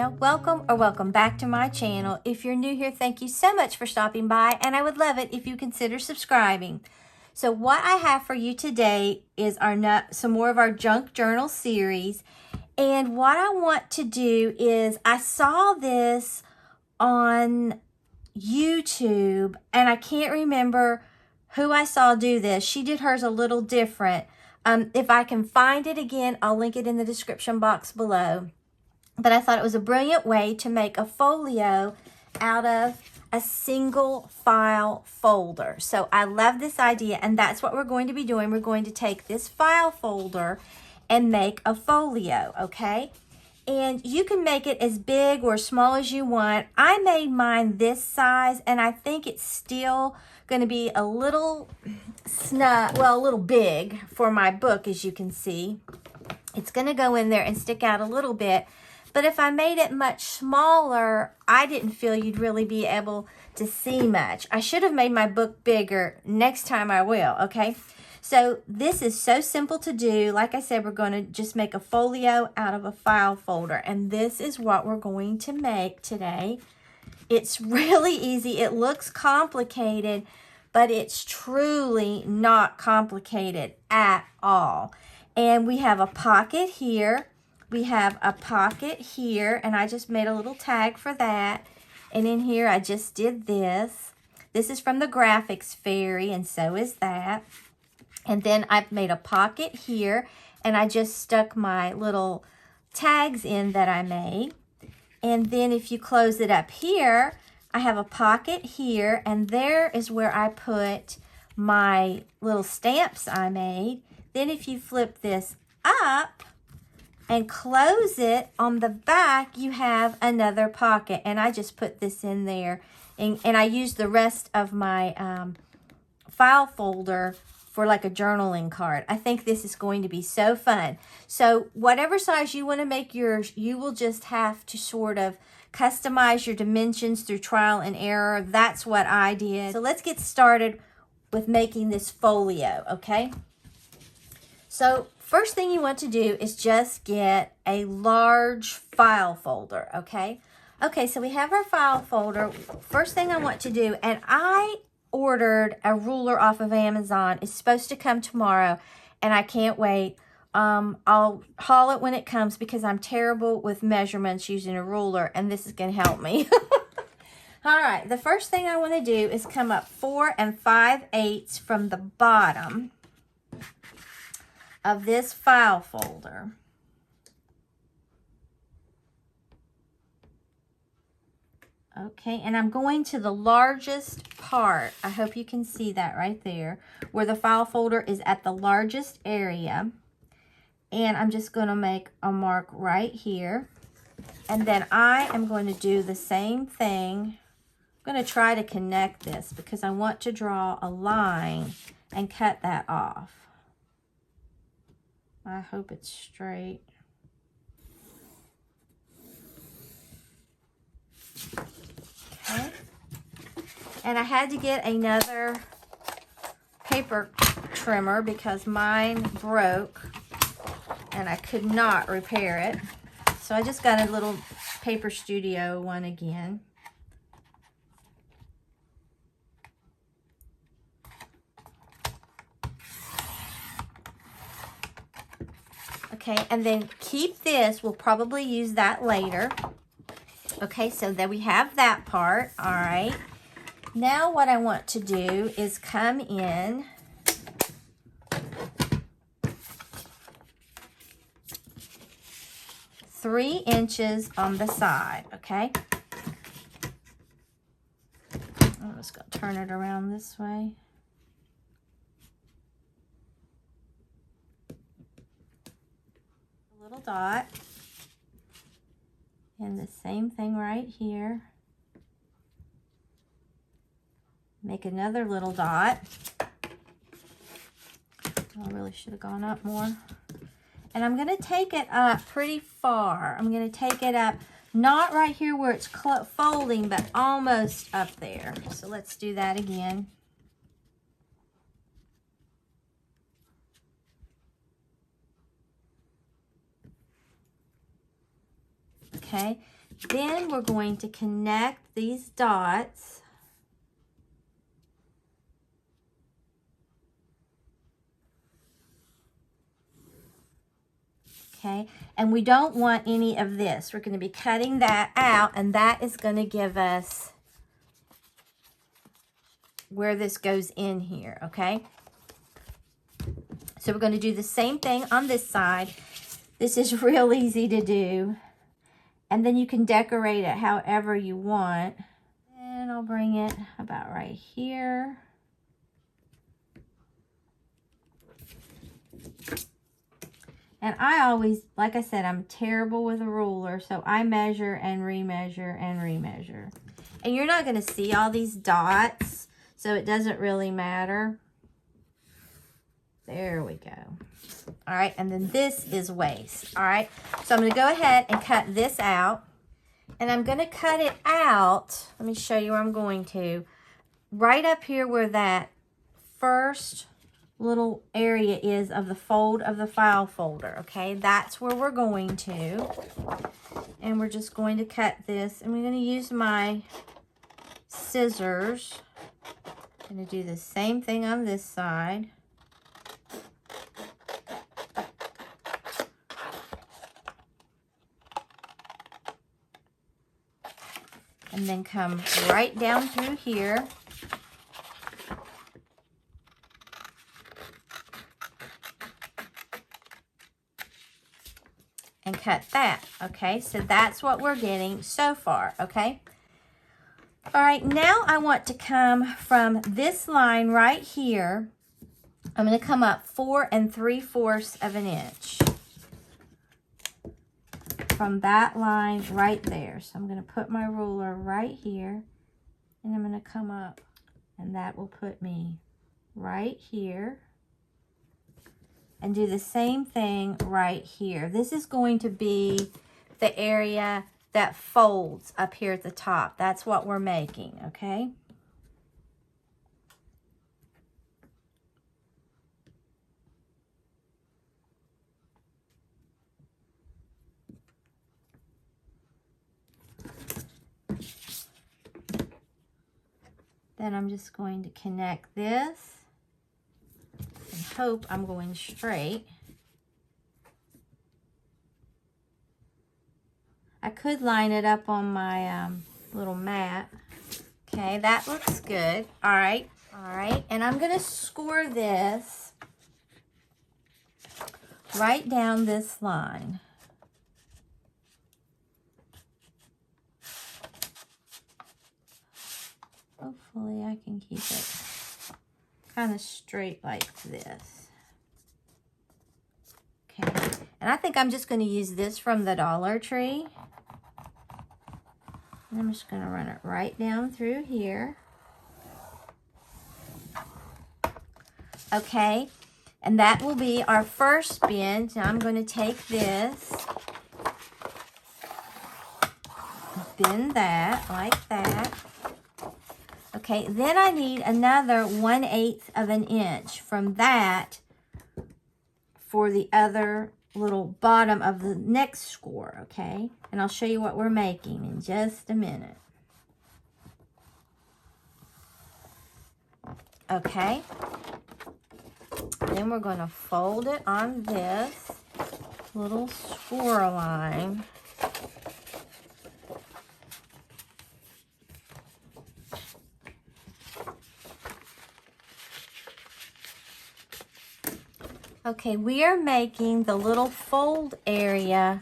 Welcome or welcome back to my channel. If you're new here, thank you so much for stopping by, and I would love it if you consider subscribing. So what I have for you today is some more of our junk journal series, and what I want to do is I saw this on YouTube, and I can't remember who I saw do this. She did hers a little different. If I can find it again, I'll link it in the description box below. But I thought it was a brilliant way to make a folio out of a single file folder. So I love this idea, and that's what we're going to be doing. We're going to take this file folder and make a folio, okay? And you can make it as big or small as you want. I made mine this size, and I think it's still going to be a little snug, well, a little big for my book, as you can see. It's going to go in there and stick out a little bit. But if I made it much smaller, I didn't feel you'd really be able to see much. I should have made my book bigger. Next time I will, okay? So this is so simple to do. Like I said, we're going to just make a folio out of a file folder. And this is what we're going to make today. It's really easy. It looks complicated, but it's truly not complicated at all. And we have a pocket here. We have a pocket here, and I just made a little tag for that. And in here, I just did this. This is from the Graphics Fairy, and so is that. And then I've made a pocket here, and I just stuck my little tags in that I made. And then if you close it up here, I have a pocket here, and there is where I put my little stamps I made. Then if you flip this up and close it, on the back you have another pocket, and I just put this in there, and I used the rest of my file folder for like a journaling card. I think this is going to be so fun. So whatever size you want to make yours, you will just have to sort of customize your dimensions through trial and error. That's what I did. So let's get started with making this folio, okay? So first thing you want to do is just get a large file folder, okay? Okay, so we have our file folder. First thing I want to do, and I ordered a ruler off of Amazon. It's supposed to come tomorrow, and I can't wait. I'll haul it when it comes because I'm terrible with measurements using a ruler, and this is going to help me. All right, the first thing I want to do is come up 4 5/8 from the bottom of this file folder. Okay, and I'm going to the largest part. I hope you can see that right there, where the file folder is at the largest area. And I'm just going to make a mark right here. And then I am going to do the same thing. I'm going to try to connect this because I want to draw a line and cut that off. I hope it's straight. Okay. And I had to get another paper trimmer because mine broke and I could not repair it. So I just got a little Paper Studio one again. Okay, and then keep this. We'll probably use that later. Okay, so then we have that part. All right. Now what I want to do is come in three inches on the side, okay? I'm just going to turn it around this way. Little dot, and the same thing right here. Make another little dot. I really should have gone up more. And I'm going to take it up pretty far. I'm going to take it up, not right here where it's folding, but almost up there. So let's do that again. Okay, Then we're going to connect these dots. Okay, and we don't want any of this. We're going to be cutting that out, and that is going to give us where this goes in here, okay? So we're going to do the same thing on this side. This is real easy to do. And then you can decorate it however you want. And I'll bring it about right here. And I always, like I said, I'm terrible with a ruler, so I measure and remeasure and remeasure. And you're not going to see all these dots, so it doesn't really matter. There we go. All right, and then this is waist. All right, so I'm going to go ahead and cut this out. And I'm going to cut it out. Let me show you where I'm going to. Right up here where that first little area is of the fold of the file folder, okay? That's where we're going to. And we're just going to cut this. And we're going to use my scissors. I'm going to do the same thing on this side. And then come right down through here. And cut that, okay? So that's what we're getting so far, okay? All right, now I want to come from this line right here. I'm going to come up 4 3/4 of an inch. From that line right there. So I'm going to put my ruler right here, and I'm going to come up, and that will put me right here, and do the same thing right here. This is going to be the area that folds up here at the top. That's what we're making, okay? Then I'm just going to connect this and hope I'm going straight. I could line it up on my little mat. Okay, that looks good. All right, and I'm going to score this right down this line. Hopefully I can keep it kind of straight like this. Okay, and I think I'm just going to use this from the Dollar Tree. And I'm just going to run it right down through here. Okay, and that will be our first bend. Now I'm going to take this, bend that like that. Okay, then I need another 1/8 of an inch from that for the other little bottom of the next score, okay? And I'll show you what we're making in just a minute. Okay. Then we're going to fold it on this little score line. Okay, we are making the little fold area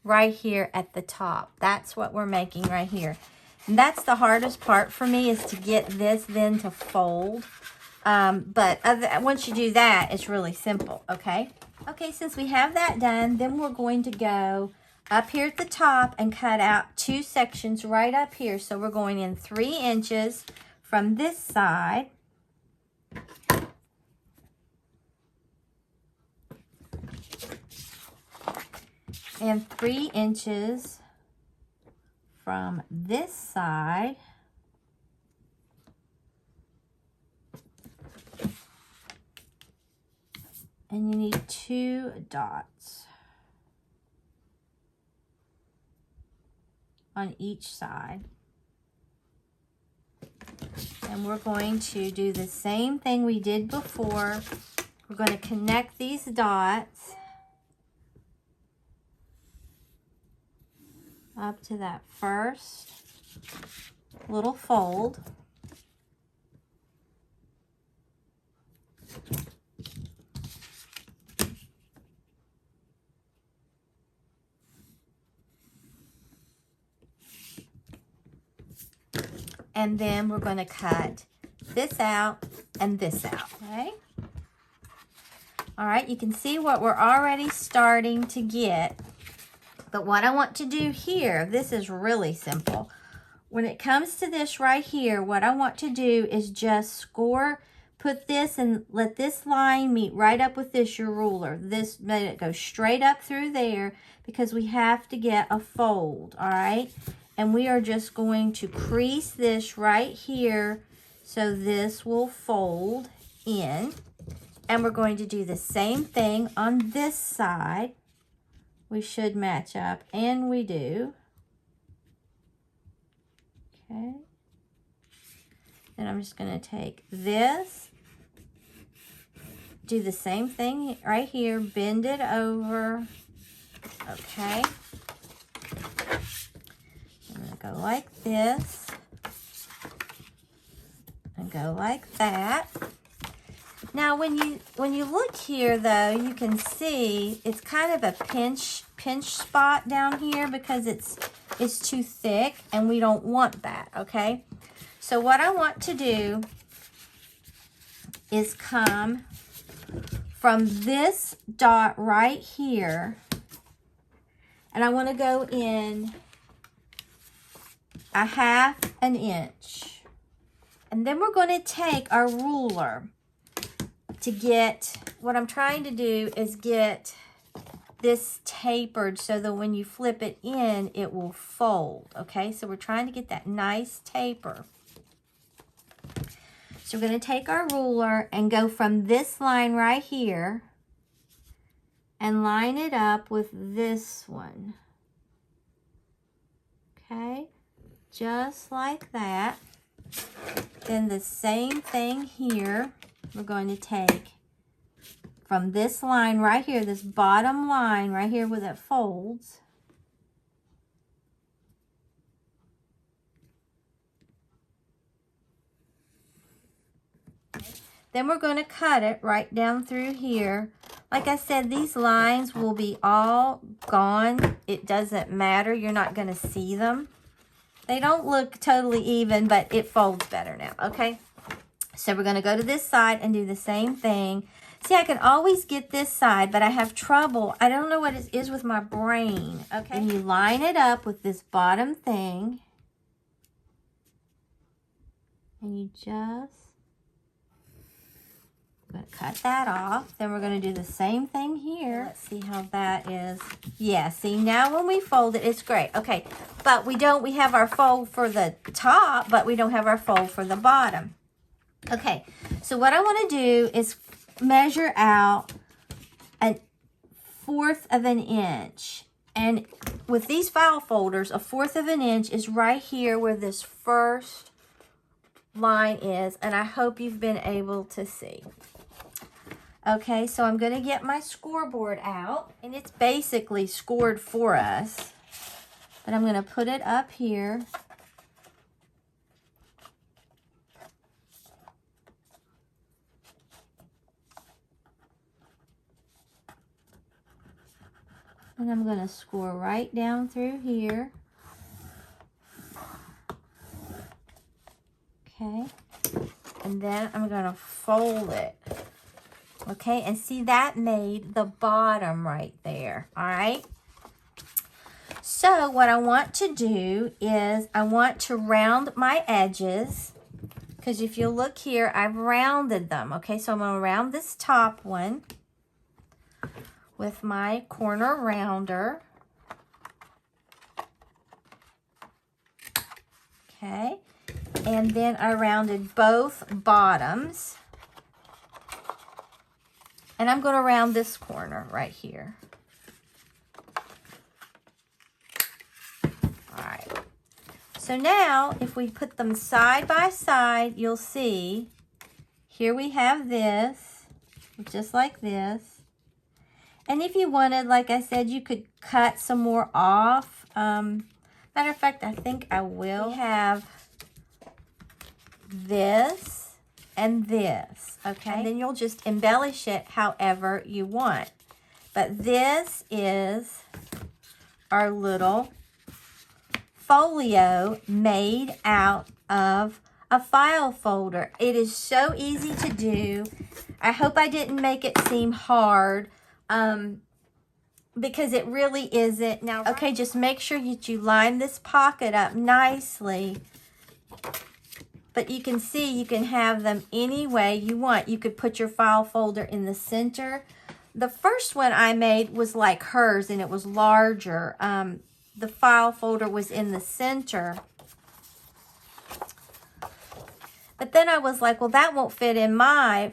right here at the top. That's what we're making right here. And that's the hardest part for me, is to get this then to fold. But once you do that, it's really simple, okay? Okay, since we have that done, then we're going to go up here at the top and cut out 2 sections right up here. So we're going in 3 inches from this side. And 3 inches from this side. And you need 2 dots on each side. And we're going to do the same thing we did before. We're going to connect these dots up to that first little fold. And then we're going to cut this out and this out, okay? All right, you can see what we're already starting to get. But what I want to do here, this is really simple. When it comes to this right here, what I want to do is just score, put this and let this line meet right up with this, your ruler. This made it go straight up through there because we have to get a fold, all right? And we are just going to crease this right here so this will fold in. And we're going to do the same thing on this side. We should match up, and we do. Okay. And I'm just going to take this, do the same thing right here, bend it over. Okay. I'm going to go like this and go like that. Now, when you look here, though, you can see it's kind of a pinch spot down here because it's too thick, and we don't want that, okay? So what I want to do is come from this dot right here, and I want to go in a 1/2 inch. And then we're going to take our ruler to get, what I'm trying to do is get this tapered so that when you flip it in, it will fold, okay? So we're trying to get that nice taper. So we're going to take our ruler and go from this line right here and line it up with this one, okay? Just like that. Then the same thing here. We're going to take from this line right here, this bottom line right here where it folds. Then we're going to cut it right down through here. Like I said, these lines will be all gone. It doesn't matter. You're not going to see them. They don't look totally even, but it folds better now, okay? So we're going to go to this side and do the same thing. See, I can always get this side, but I have trouble. I don't know what it is with my brain. Okay. And you line it up with this bottom thing. And you just going to cut that off. Then we're going to do the same thing here. Let's see how that is. Yeah, see, now when we fold it, it's great. Okay, but we have our fold for the top, but we don't have our fold for the bottom. Okay, so what I want to do is measure out 1/4 inch. And with these file folders, 1/4 inch is right here where this first line is. And I hope you've been able to see. Okay, so I'm going to get my scoreboard out. And it's basically scored for us. But I'm going to put it up here. And I'm going to score right down through here. Okay. And then I'm going to fold it. Okay. And see, that made the bottom right there. All right. So what I want to do is I want to round my edges. Because if you look here, I've rounded them. Okay. So I'm going to round this top one with my corner rounder. Okay, and then I rounded both bottoms. And I'm going to round this corner right here. All right, So now, if we put them side by side, you'll see, here we have this, just like this. And if you wanted, like I said, you could cut some more off. Matter of fact, I think I will. We have this and this, okay? And then you'll just embellish it however you want. But this is our little folio made out of a file folder. It is so easy to do. I hope I didn't make it seem hard, because it really isn't. Now, okay, just make sure that you line this pocket up nicely. But you can see you can have them any way you want. You could put your file folder in the center. The first one I made was like hers, and it was larger. The file folder was in the center. But then I was like, well, that won't fit in my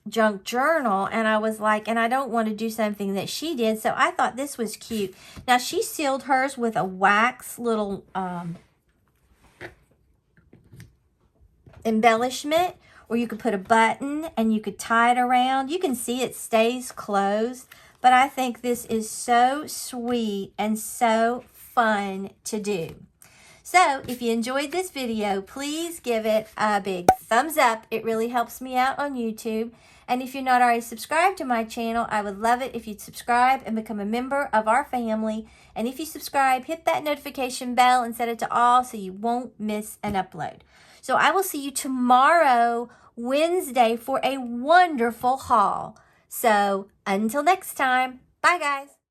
junk journal. And I was like, and I don't want to do something that she did. So I thought this was cute. Now, she sealed hers with a wax little embellishment, or you could put a button and you could tie it around. You can see it stays closed. But I think this is so sweet and so fun to do. So if you enjoyed this video, please give it a big thumbs up. It really helps me out on YouTube. And if you're not already subscribed to my channel, I would love it if you'd subscribe and become a member of our family. And if you subscribe, hit that notification bell and set it to all so you won't miss an upload. So I will see you tomorrow, Wednesday, for a wonderful haul. So until next time, bye guys.